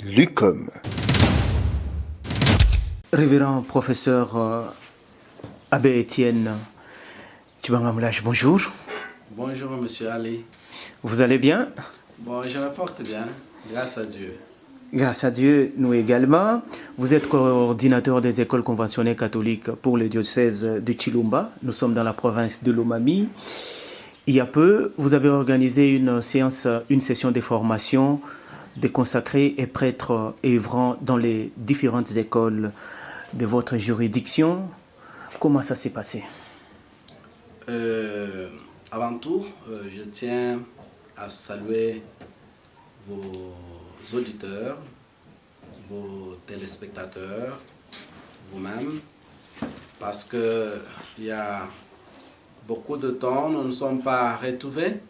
l'UCOM. Révérend professeur Abbé Étienne Tubangamoulas, bonjour. Bonjour Monsieur Ali. Vous allez bien? Bon, je me porte bien, grâce à Dieu. Grâce à Dieu, nous également. Vous êtes coordinateur des écoles conventionnelles catholiques pour le diocèse de Chilumba. Nous sommes dans la province de Lomami. Il y a peu, vous avez organisé une session de formation des consacrés et prêtres œuvrant dans les différentes écoles de votre juridiction. Comment ça s'est passé? Avant tout, je tiens à saluer vos auditeurs, vos téléspectateurs, vous-même, parce qu'il y a beaucoup de temps, nous ne sommes pas retrouvés.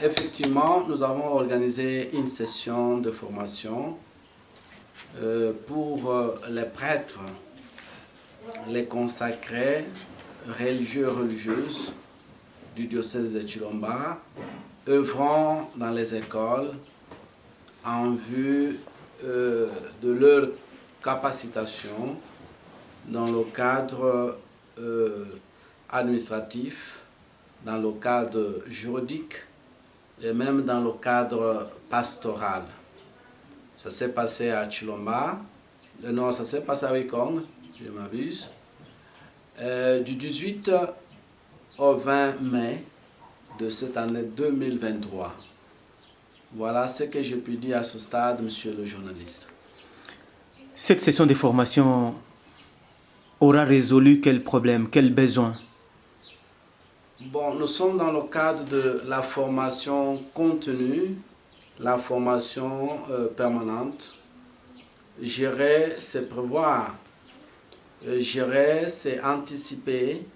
Effectivement, nous avons organisé une session de formation pour les prêtres, les consacrés, religieux et religieuses du diocèse de Chilumba, œuvrant dans les écoles en vue de leur capacitation dans le cadre administratif, dans le cadre juridique et même dans le cadre pastoral. Ça s'est passé à Chilumba, non, ça s'est passé à Wikong, je m'abuse, du 18 au 20 mai de cette année 2023. Voilà ce que je peux dire à ce stade, monsieur le journaliste. Cette session de formation aura résolu quel problème, quel besoin? Bon, nous sommes dans le cadre de la formation continue, la formation permanente. Gérer, c'est prévoir. Gérer, c'est anticiper.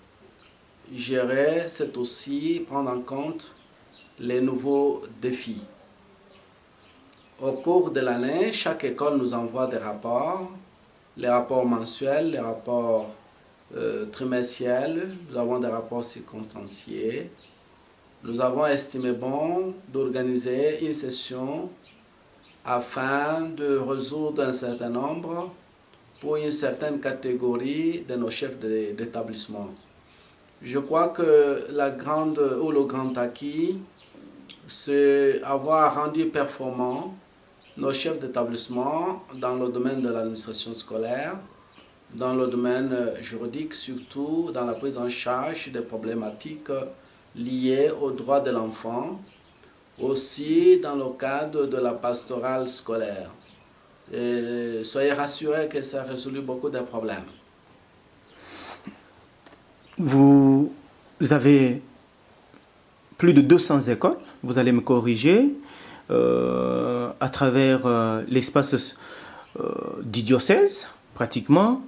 Gérer, c'est aussi prendre en compte les nouveaux défis. Au cours de l'année, chaque école nous envoie des rapports, les rapports mensuels, les rapports trimestriels, nous avons des rapports circonstanciés. Nous avons estimé bon d'organiser une session afin de résoudre un certain nombre pour une certaine catégorie de nos chefs d'établissement. Je crois que le grand acquis, c'est avoir rendu performants nos chefs d'établissement dans le domaine de l'administration scolaire, dans le domaine juridique, surtout dans la prise en charge des problématiques liées aux droits de l'enfant, aussi dans le cadre de la pastorale scolaire. Et soyez rassurés que ça a résolu beaucoup de problèmes. Vous avez plus de 200 écoles, vous allez me corriger, à travers l'espace du diocèse, pratiquement.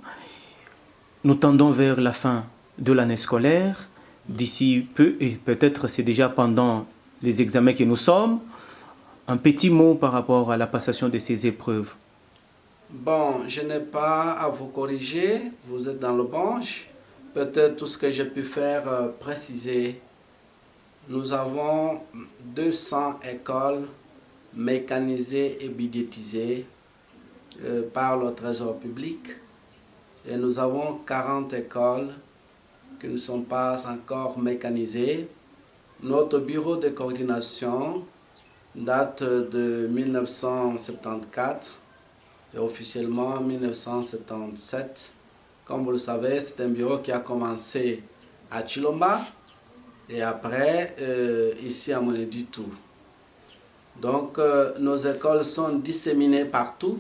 Nous tendons vers la fin de l'année scolaire, d'ici peu, et peut-être c'est déjà pendant les examens que nous sommes. Un petit mot par rapport à la passation de ces épreuves. Bon, je n'ai pas à vous corriger, vous êtes dans le bon. Peut-être tout ce que j'ai pu faire préciser. Nous avons 200 écoles mécanisées et budgétisées par le Trésor public. Et nous avons 40 écoles qui ne sont pas encore mécanisées. Notre bureau de coordination date de 1974 et officiellement 1977. Comme vous le savez, c'est un bureau qui a commencé à Chilumba et après ici à Monéditou. Donc nos écoles sont disséminées partout,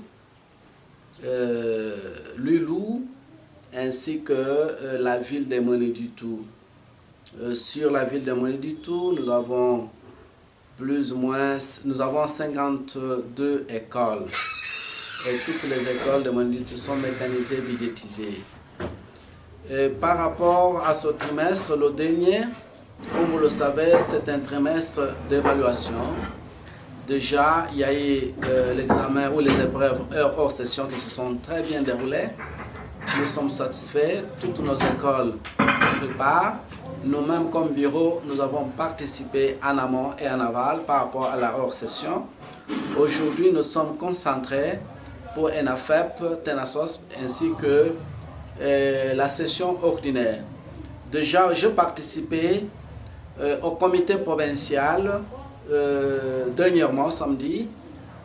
Lulou ainsi que la ville de Monéditou. Sur la ville de Monéditou, nous avons plus ou moins 52 écoles. Et toutes les écoles de Monéditou sont mécanisées et budgétisées. Par rapport à ce trimestre, le dernier, comme vous le savez, c'est un trimestre d'évaluation. Déjà, il y a eu l'examen ou les épreuves hors session qui se sont très bien déroulées. Nous sommes satisfaits, toutes nos écoles préparent. Nous-mêmes, comme bureau, nous avons participé en amont et en aval par rapport à la hors session. Aujourd'hui, nous sommes concentrés pour ENAFEP, TENASOS, ainsi que la session ordinaire. Déjà, je participais au comité provincial dernièrement, samedi,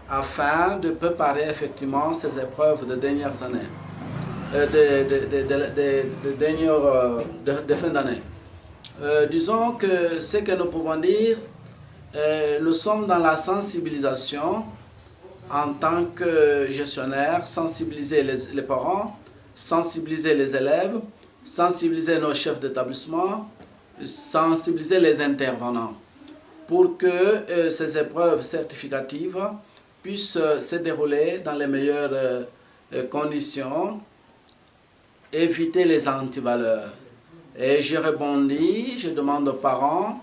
afin de préparer effectivement ces épreuves de dernières années, de fin d'année. Disons que ce que nous pouvons dire, nous sommes dans la sensibilisation en tant que gestionnaire, sensibiliser les parents, sensibiliser les élèves, sensibiliser nos chefs d'établissement, sensibiliser les intervenants pour que ces épreuves certificatives puissent se dérouler dans les meilleures conditions, éviter les antivaleurs. Et je rebondis, je demande aux parents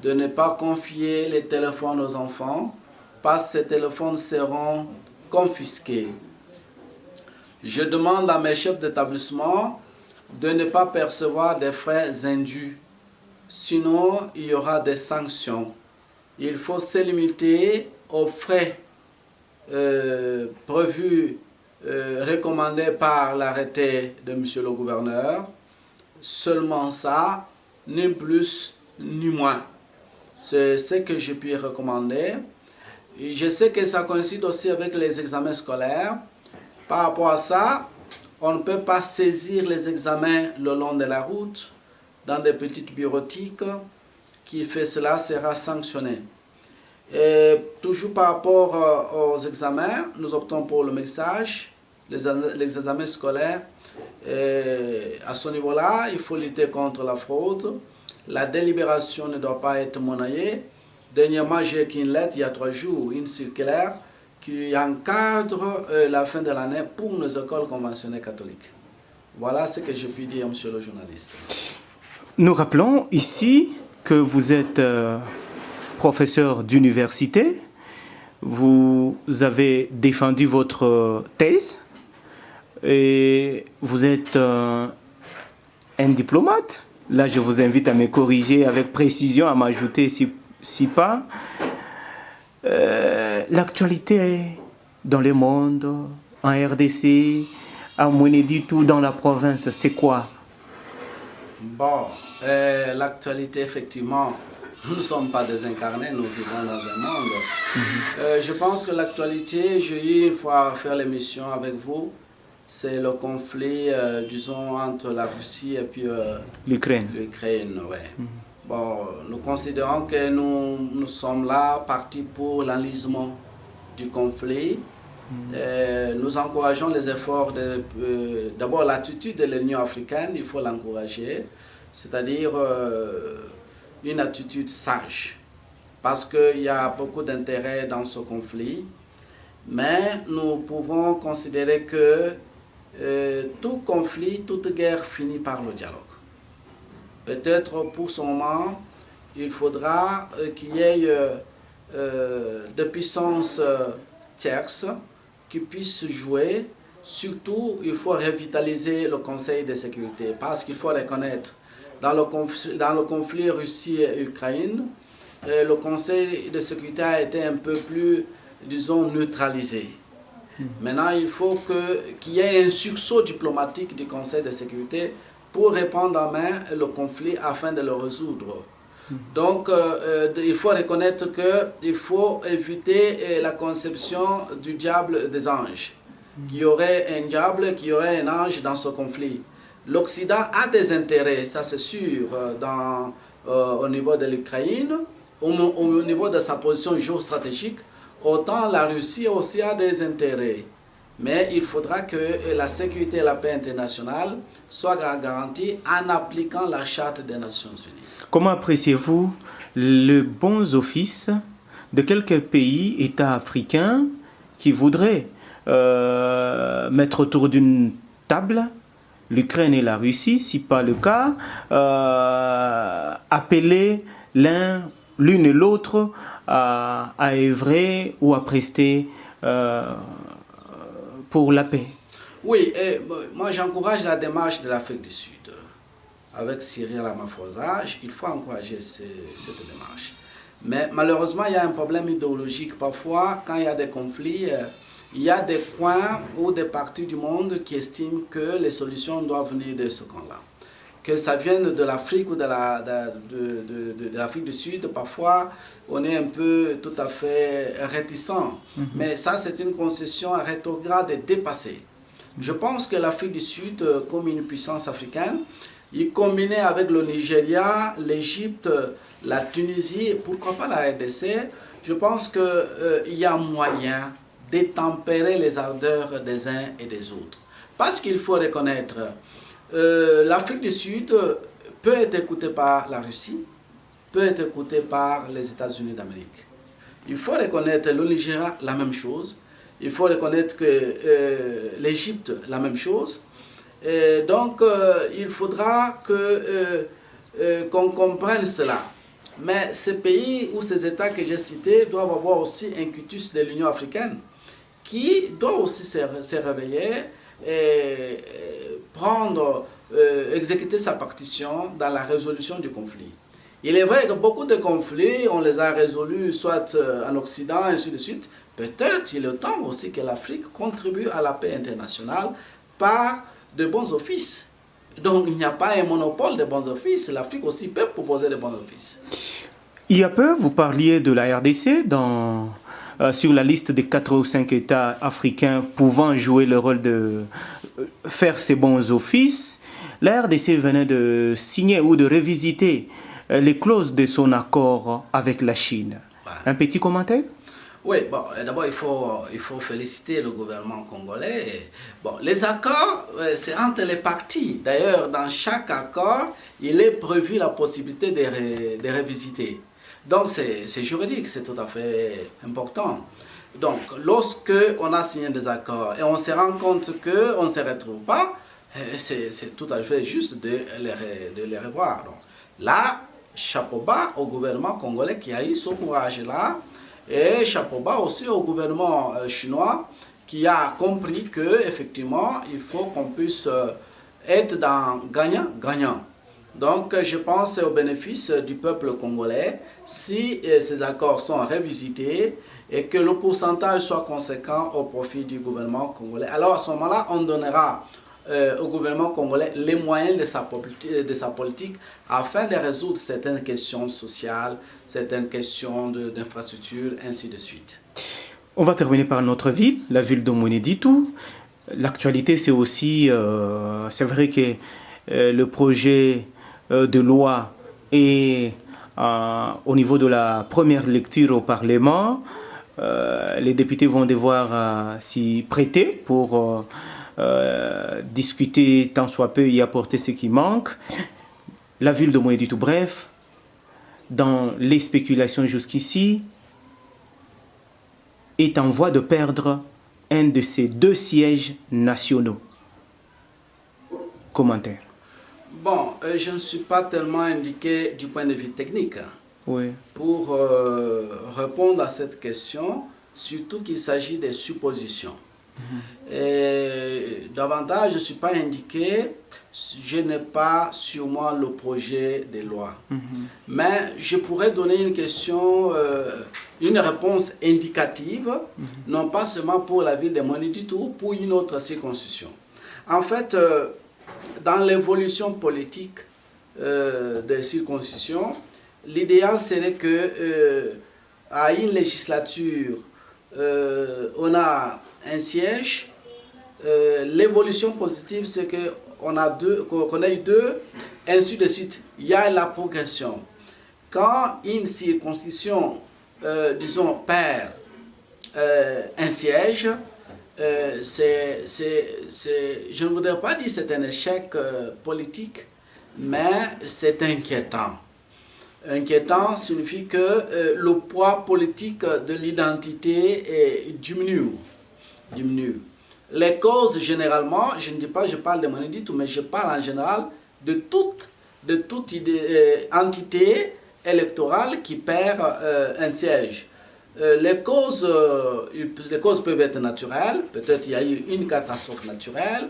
de ne pas confier les téléphones aux enfants parce que ces téléphones seront confisqués. Je demande à mes chefs d'établissement de ne pas percevoir des frais indus. Sinon, il y aura des sanctions. Il faut se limiter aux frais prévus, recommandés par l'arrêté de M. le gouverneur. Seulement ça, ni plus ni moins. C'est ce que je puis recommander. Et je sais que ça coïncide aussi avec les examens scolaires. Par rapport à ça, on ne peut pas saisir les examens le long de la route, dans des petites bureautiques. Qui fait cela sera sanctionné. Et toujours par rapport aux examens, nous optons pour le mixage, les examens scolaires. Et à ce niveau-là, il faut lutter contre la fraude. La délibération ne doit pas être monnayée. Dernièrement, j'ai écrit une lettre, il y a 3 jours, une circulaire qui encadre la fin de l'année pour nos écoles conventionnelles catholiques. Voilà ce que je puis dire, monsieur le journaliste. Nous rappelons ici que vous êtes professeur d'université. Vous avez défendu votre thèse et vous êtes un diplomate. Là, je vous invite à me corriger avec précision, à m'ajouter si pas. L'actualité dans le monde, en RDC, à Mounéditou, dans la province, c'est quoi? Bon, l'actualité, effectivement, nous ne sommes pas désincarnés, nous vivons dans un monde. Je pense que l'actualité, j'ai eu une fois à faire l'émission avec vous, c'est le conflit, disons, entre la Russie et puis l'Ukraine. L'Ukraine, ouais. Bon, nous considérons que nous sommes là, partis pour l'enlisement du conflit. Nous encourageons les efforts d'abord l'attitude de l'Union africaine, il faut l'encourager, c'est-à-dire une attitude sage, parce qu'il y a beaucoup d'intérêt dans ce conflit, mais nous pouvons considérer que tout conflit, toute guerre finit par le dialogue. Peut-être pour ce moment, il faudra qu'il y ait de puissances tierces qui puissent jouer. Surtout, il faut revitaliser le Conseil de sécurité parce qu'il faut reconnaître, dans le conflit Russie et Ukraine, le Conseil de sécurité a été un peu plus, disons, neutralisé. Maintenant, il faut qu'il y ait un sursaut diplomatique du Conseil de sécurité pour reprendre en main le conflit afin de le résoudre. Donc, il faut reconnaître qu'il faut éviter la conception du diable des anges. Qu'il y aurait un diable, qu'il y aurait un ange dans ce conflit. L'Occident a des intérêts, ça c'est sûr, au niveau de l'Ukraine, au niveau de sa position géostratégique. Autant la Russie aussi a des intérêts. Mais il faudra que la sécurité et la paix internationale soient garanties en appliquant la Charte des Nations Unies. Comment appréciez-vous le bon office de quelques pays, États africains, qui voudraient mettre autour d'une table l'Ukraine et la Russie, si pas le cas, appeler l'une et l'autre à œuvrer ou à prester pour la paix? Oui, moi j'encourage la démarche de l'Afrique du Sud. Avec Cyril Ramaphosa, il faut encourager cette démarche. Mais malheureusement, il y a un problème idéologique. Parfois, quand il y a des conflits, il y a des coins ou des parties du monde qui estiment que les solutions doivent venir de ce camp-là. Que ça vienne de l'Afrique ou de l'Afrique du Sud, parfois on est un peu tout à fait réticent. Mais ça, c'est une concession rétrograde et dépassée. Je pense que l'Afrique du Sud, comme une puissance africaine, il combinait avec le Nigeria, l'Égypte, la Tunisie, pourquoi pas la RDC, je pense qu'il y a moyen de tempérer les ardeurs des uns et des autres. Parce qu'il faut reconnaître, l'Afrique du Sud peut être écoutée par la Russie, peut être écoutée par les États-Unis d'Amérique. Il faut reconnaître le Nigeria, la même chose. Il faut reconnaître que l'Égypte, la même chose. Et donc, il faudra qu'on comprenne cela. Mais ces pays ou ces États que j'ai cités doivent avoir aussi un cutus de l'Union africaine qui doit aussi se réveiller et exécuter sa partition dans la résolution du conflit. Il est vrai que beaucoup de conflits, on les a résolus soit en Occident, ainsi de suite. Peut-être il est temps aussi que l'Afrique contribue à la paix internationale par de bons offices. Donc il n'y a pas un monopole de bons offices. L'Afrique aussi peut proposer de bons offices. Il y a peu, vous parliez de la RDC sur la liste des 4 ou 5 États africains pouvant jouer le rôle de faire ces bons offices. La RDC venait de signer ou de revisiter les clauses de son accord avec la Chine. Un petit commentaire? Oui, bon, d'abord il faut féliciter le gouvernement congolais. Bon, les accords, c'est entre les parties. D'ailleurs, dans chaque accord, il est prévu la possibilité de revisiter. Donc c'est juridique, c'est tout à fait important. Donc lorsque on a signé des accords et on se rend compte qu'on ne se retrouve pas, c'est tout à fait juste de les revoir. Donc, là, chapeau bas au gouvernement congolais qui a eu ce courage-là, et chapeau bas aussi au gouvernement chinois qui a compris qu'effectivement, il faut qu'on puisse être dans gagnant-gagnant. Donc, je pense au bénéfice du peuple congolais si ces accords sont revisités et que le pourcentage soit conséquent au profit du gouvernement congolais. Alors, à ce moment-là, on donnera au gouvernement congolais les moyens de sa politique afin de résoudre certaines questions sociales, certaines questions d'infrastructure, ainsi de suite. On va terminer par notre ville, la ville de Mweneditu. L'actualité, c'est aussi, c'est vrai que le projet de loi est au niveau de la première lecture au Parlement. Les députés vont devoir s'y prêter pour discuter tant soit peu y apporter ce qui manque. La ville de Mweneditu, bref, dans les spéculations jusqu'ici, est en voie de perdre un de ses 2 sièges nationaux. Commentaire. Bon, je ne suis pas tellement indiqué du point de vue technique oui. Pour répondre à cette question, surtout qu'il s'agit des suppositions. Et davantage, je ne suis pas indiqué, je n'ai pas sur moi le projet de loi. Mais je pourrais donner une réponse indicative, non pas seulement pour la ville de Mweneditu, pour une autre circonscription. En fait, dans l'évolution politique des circonscriptions, l'idéal serait que à une législature, on a un siège. L'évolution positive, c'est qu'on ait 2, ainsi de suite. Il y a la progression. Quand une circonscription, disons, perd un siège, je ne voudrais pas dire que c'est un échec politique, mais c'est inquiétant. Inquiétant signifie que le poids politique de l'identité diminue. Les causes, généralement, je ne dis pas, je parle de Mweneditu, mais je parle en général de toute entité électorale qui perd un siège. Les causes peuvent être naturelles, peut-être il y a eu une catastrophe naturelle,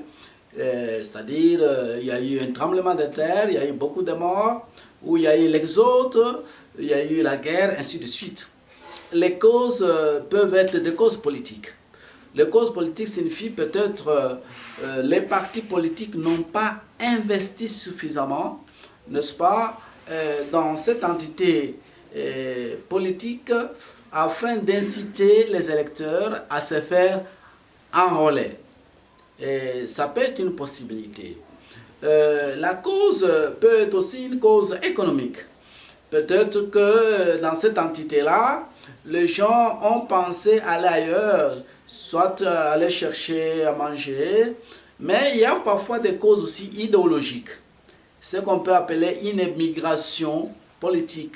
c'est-à-dire il y a eu un tremblement de terre, il y a eu beaucoup de morts, où il y a eu l'exode, il y a eu la guerre, ainsi de suite. Les causes peuvent être des causes politiques. Les causes politiques signifient peut-être les partis politiques n'ont pas investi suffisamment, n'est-ce pas, dans cette entité politique afin d'inciter les électeurs à se faire enrôler. Et ça peut être une possibilité. La cause peut être aussi une cause économique. Peut-être que dans cette entité-là, les gens ont pensé aller ailleurs, soit aller chercher à manger, mais il y a parfois des causes aussi idéologiques. Ce qu'on peut appeler une émigration politique.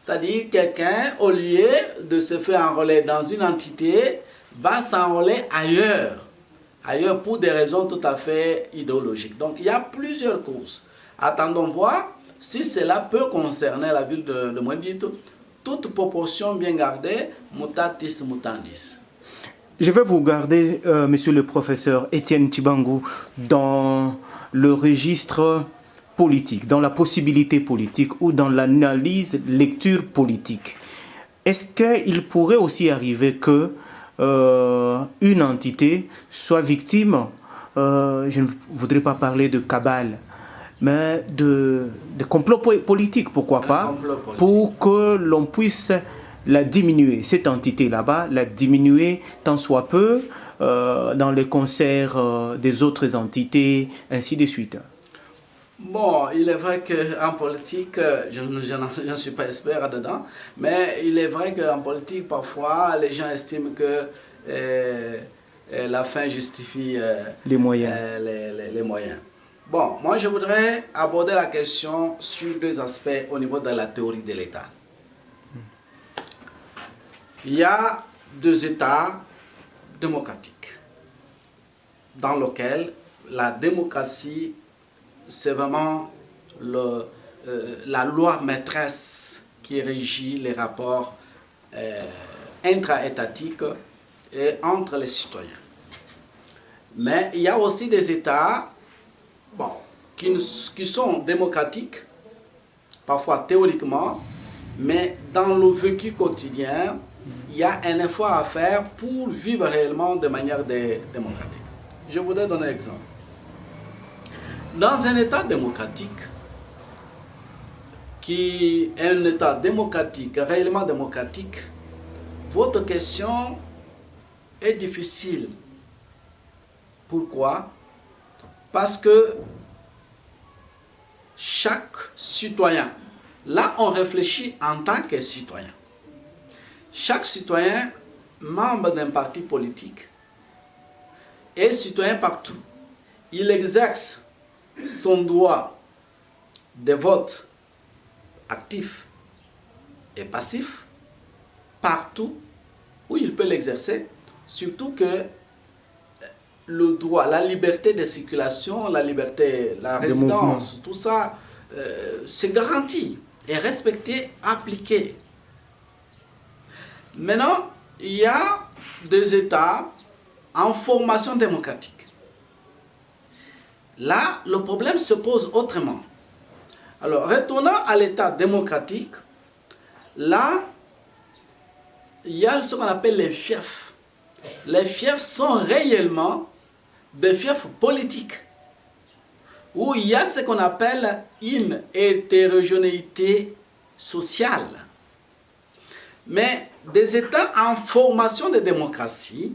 C'est-à-dire quelqu'un, au lieu de se faire enrôler dans une entité, va s'enrôler ailleurs pour des raisons tout à fait idéologiques. Donc il y a plusieurs causes. Attendons voir si cela peut concerner la ville de Mwenditu, toute proportion bien gardée, mutatis mutandis. Je vais vous garder, monsieur le professeur Étienne Tshibangou, dans le registre politique, dans la possibilité politique ou dans l'analyse, lecture politique. Est-ce qu'il pourrait aussi arriver que une entité soit victime, je ne voudrais pas parler de cabale, mais de complot politique, pourquoi pas, pour que l'on puisse la diminuer, cette entité là-bas, la diminuer tant soit peu dans les concerts des autres entités, ainsi de suite. Bon, il est vrai qu'en politique, je ne suis pas expert là-dedans, mais il est vrai qu'en politique, parfois, les gens estiment que la fin justifie les moyens. Les moyens. Bon, moi je voudrais aborder la question sur deux aspects au niveau de la théorie de l'État. Il y a deux États démocratiques dans lesquels la démocratie, c'est vraiment la loi maîtresse qui régit les rapports intra-étatiques et entre les citoyens. Mais il y a aussi des États qui sont démocratiques, parfois théoriquement, mais dans le vécu quotidien, il y a un effort à faire pour vivre réellement de manière démocratique. Je voudrais donner un exemple. Dans un État démocratique, qui est un État démocratique, réellement démocratique, votre question est difficile. Pourquoi? Parce que chaque citoyen, là on réfléchit en tant que citoyen, chaque citoyen, membre d'un parti politique, est citoyen partout. Il exerce son droit de vote actif et passif partout où il peut l'exercer, surtout que le droit, la liberté de circulation, la liberté, la résidence, tout ça, c'est garanti, est respecté, appliqué. Maintenant, il y a des États en formation démocratique. Là, le problème se pose autrement. Alors, retournant à l'État démocratique, là, il y a ce qu'on appelle les fiefs. Les fiefs sont réellement des fiefs politiques, où il y a ce qu'on appelle une hétérogénéité sociale. Mais des États en formation de démocratie,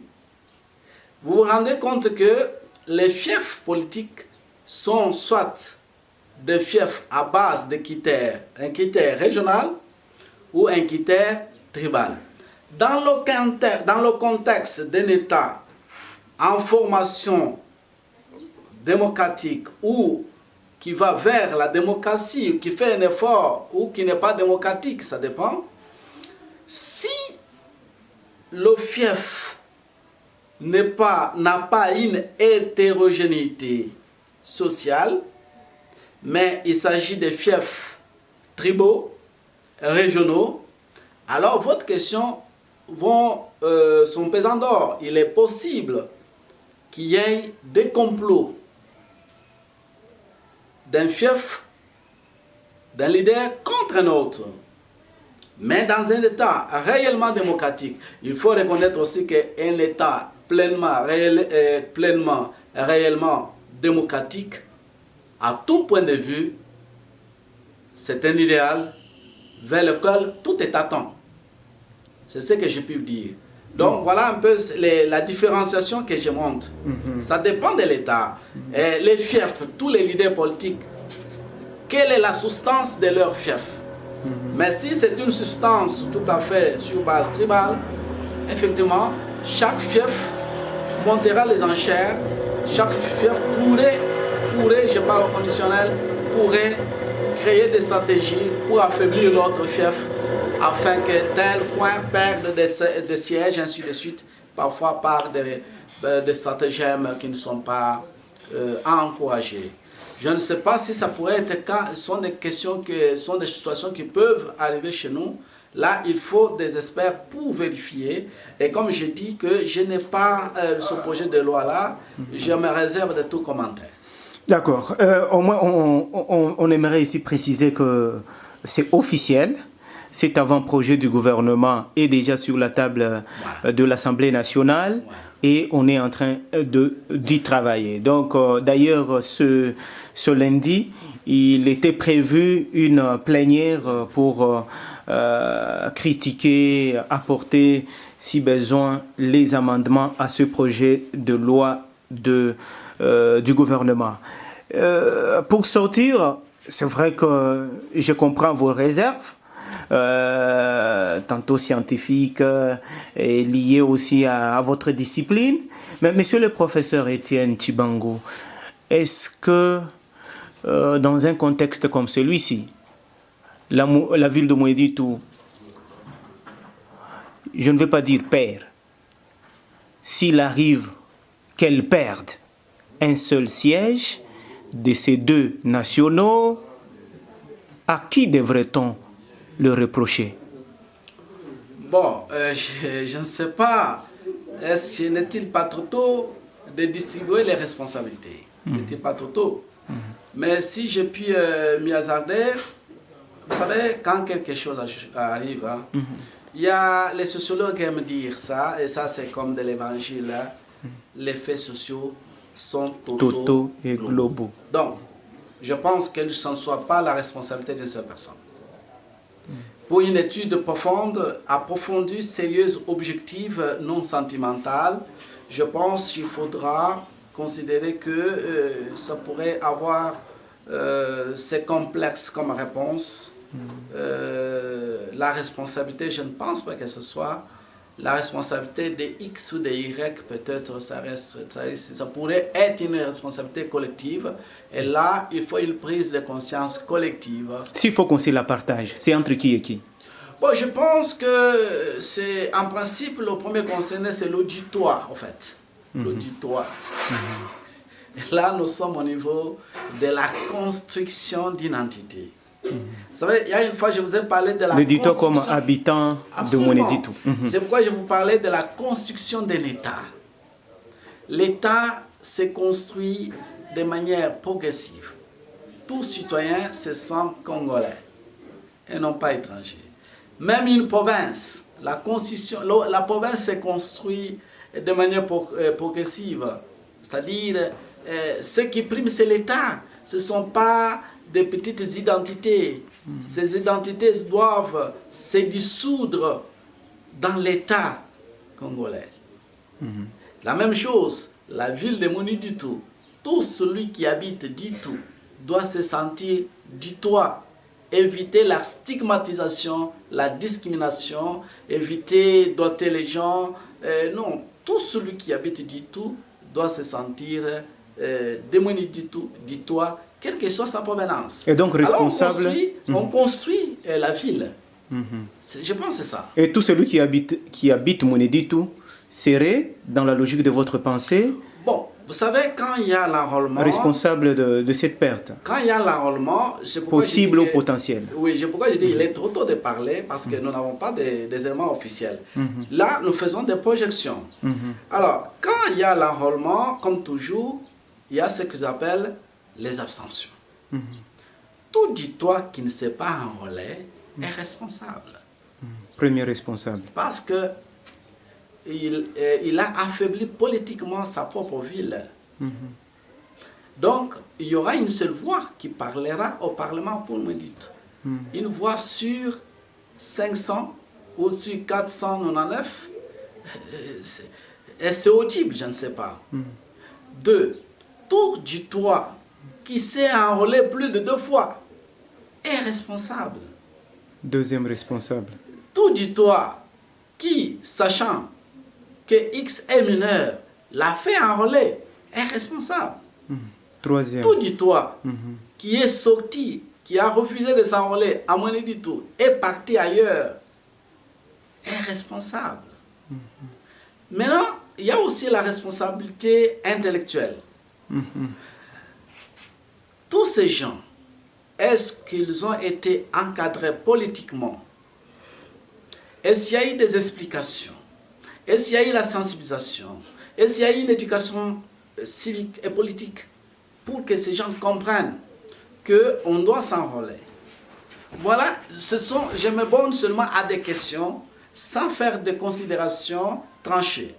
vous vous rendez compte que les fiefs politiques sont soit des fiefs à base de critères, un critère régional ou un critère tribal. Dans le contexte d'un État en formation démocratique ou qui va vers la démocratie, qui fait un effort ou qui n'est pas démocratique, ça dépend. Si le fief n'a pas une hétérogénéité sociale, mais il s'agit de fiefs tribaux, régionaux, alors votre question son pesant d'or. Il est possible qu'il y ait des complots d'un fief d'un leader contre un autre. Mais dans un État réellement démocratique, il faut reconnaître aussi qu'un État réellement démocratique, à tout point de vue, c'est un idéal vers lequel tout est attend. C'est ce que j'ai pu dire. Donc voilà un peu la différenciation que je montre. Ça dépend de l'État. Les fiefs, tous les leaders politiques, quelle est la substance de leur fief? Mais si c'est une substance tout à fait sur base tribale, effectivement, chaque fief montera les enchères, chaque fief pourrait, je parle au conditionnel, pourrait créer des stratégies pour affaiblir l'autre fief afin que tel coin perde des sièges, ainsi de suite, parfois par des stratagèmes qui ne sont pas à encourager. Je ne sais pas si ça pourrait être le cas, ce sont des situations qui peuvent arriver chez nous. Là, il faut des experts pour vérifier. Et comme je dis que je n'ai pas ce projet de loi-là, je me réserve de tout commentaire. D'accord. Au moins, on aimerait ici préciser que c'est officiel. Cet avant-projet du gouvernement est déjà sur la table de l'Assemblée nationale et on est en train d'y travailler. Donc, d'ailleurs, ce lundi, il était prévu une plénière pour critiquer, apporter, si besoin, les amendements à ce projet de loi du gouvernement. Pour sortir, c'est vrai que je comprends vos réserves, tantôt scientifiques et liées aussi à votre discipline. Mais monsieur le professeur Étienne Chibango, est-ce que dans un contexte comme celui-ci, la ville de Mouéditou, je ne veux pas dire perd, s'il arrive qu'elle perde un seul siège de ces deux nationaux, à qui devrait-on le reprocher? Bon, je ne sais pas. N'est-il pas trop tôt de distribuer les responsabilités? N'est-il pas trop tôt? Mais si je puis m'y hasarder, vous savez, quand quelque chose arrive, hein, il y a les sociologues qui aiment dire ça, et ça c'est comme de l'évangile, hein, les faits sociaux sont totaux et globaux. Donc, je pense que ce ne soit pas la responsabilité d'une seule personne. Pour une étude profonde, approfondie, sérieuse, objective, non sentimentale, je pense qu'il faudra considérer que ça pourrait avoir ces complexes comme réponse. La responsabilité, je ne pense pas que ce soit la responsabilité de X ou de Y, peut-être ça pourrait être une responsabilité collective. Et là, il faut une prise de conscience collective. S'il faut qu'on se la partage, c'est entre qui et qui? Bon, je pense que c'est, en principe, le premier concerné, c'est l'auditoire, en fait. L'auditoire. Et là, nous sommes au niveau de la construction d'identité. Vous savez, il y a une fois, je vous ai parlé de la l'auditoire comme habitant de Mouéditou. C'est pourquoi je vous parlais de la construction de l'État. L'État se construit de manière progressive. Tout citoyen se sent congolais et non pas étranger. Même une province, la province se construit de manière progressive. C'est-à-dire, ce qui prime, c'est l'État. Ce ne sont pas des petites identités. Ces identités doivent se dissoudre dans l'État congolais. La même chose, la ville de Mouéditou. Tout celui qui habite Ditou doit se sentir ditois. Éviter la stigmatisation, la discrimination, éviter d'ôter les gens. Non, tout celui qui habite Ditou doit se sentir de Mouéditou, ditois, quelle que soit sa provenance. Et donc responsable. Alors on construit la ville. Je pense que c'est ça. Et tout celui qui habite Mouéditou serait, dans la logique de votre pensée, bon, vous savez, quand il y a l'enrôlement... responsable de cette perte. Quand il y a l'enrôlement... Possible ou potentiel. Oui, c'est pourquoi je dis qu'il est trop tôt de parler, parce que nous n'avons pas des éléments officiels. Là, nous faisons des projections. Alors, quand il y a l'enrôlement, comme toujours, il y a ce qu'ils appellent les abstentions. tout auditoire qui ne s'est pas enrôlé est responsable. Premier responsable. Parce que il a affaibli politiquement sa propre ville. Donc, il y aura une seule voix qui parlera au Parlement pour me dire. Une voix sur 500 ou sur 499, c'est audible, je ne sais pas. 2. Tout auditoire qui s'est enrôlé plus de 2 fois est responsable. Deuxième responsable. Tout auditoire qui, sachant que X est mineur, l'a fait enrôler est responsable. Troisième. Tout auditoire qui est sorti, qui a refusé de s'enrôler à mon du tout, est parti ailleurs, est responsable. Maintenant, il y a aussi la responsabilité intellectuelle. Tous ces gens, est-ce qu'ils ont été encadrés politiquement? Est-ce qu'il y a eu des explications? Est-ce qu'il y a eu la sensibilisation? Est-ce qu'il y a eu une éducation civique et politique pour que ces gens comprennent qu'on doit s'enrôler? Voilà, je me borne seulement à des questions sans faire de considérations tranchées.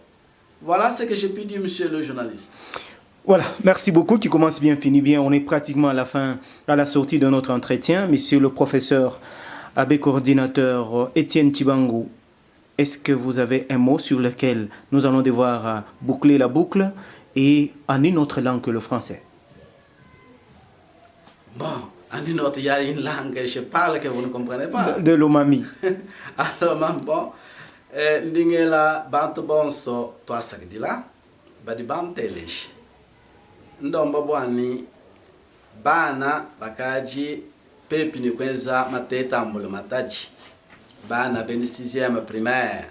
Voilà ce que j'ai pu dire, monsieur le journaliste. Voilà, merci beaucoup. Qui commence bien, finit bien. On est pratiquement à la fin, à la sortie de notre entretien. Monsieur le professeur abbé coordinateur Étienne Tibangou, est-ce que vous avez un mot sur lequel nous allons devoir boucler la boucle et en une autre langue que le français? Bon, en une autre, il y a une langue que je parle que vous ne comprenez pas. De l'Omami. Alors, bon, ndingela bantu bonso twasagdila badi bamtelesh ndomba bwani bana bakaji pepi ni kwenza mateta ambulo mataji bana beni 6e primaire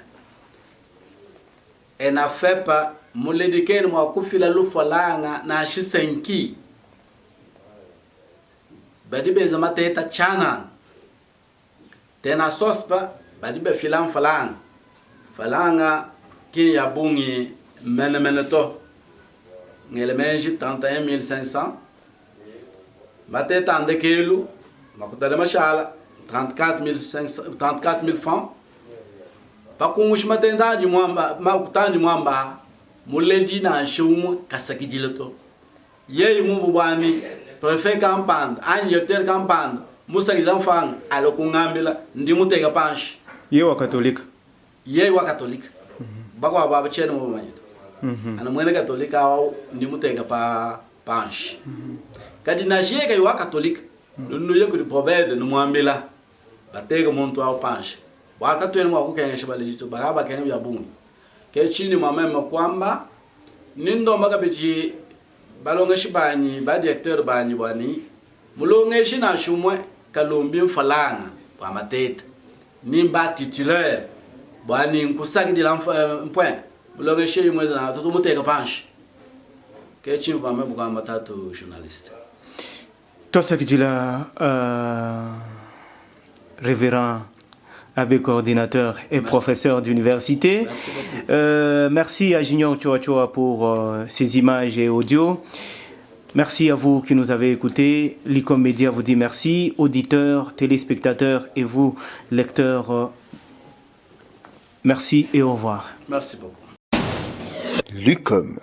ena fepa muledikeni mwa kufila lufalanga na shisenki badi beza mateta chana tena sospa badi be filan falanga ki ya bungi mene to ngele menji 31500 mateta ande kelu makutale mashala 34000 francs pakungush matenda di mwamba makutandi mwamba muleji na shumu kasakijile to yeyi mu bwani prefet campagne injecteur campagne musa ilanfang alokungambila ndi mutega panshi yewa katolika yeyi wa katolika bakwa baba chene mu manyito ana mwene katolika au ndi mutega pa panshi kadi na jega wa katolika nunu yeku di probede no mwambila batega muntu au panshi wakatwene mwa kukengesha balejito bakaba kenye ya bungi ke chini mwamema kwamba nindo makabeji balongeshi banyi ba directeur banyi bwani mulongeshi na shumwe kalombi mfalanga kwa matete nimba titulaire bwani nkusaki di point mulongeshi mwezi na tutu muteka panshi ke chini vame bukwa matatu journaliste Tosakijila révérend abbé coordinateur et professeur d'université. Merci à Junior Chouachoua pour ces images et audio. Merci à vous qui nous avez écoutés. L'ICOM Média vous dit merci. Auditeurs, téléspectateurs et vous, lecteurs, merci et au revoir. Merci beaucoup. L'ICOM.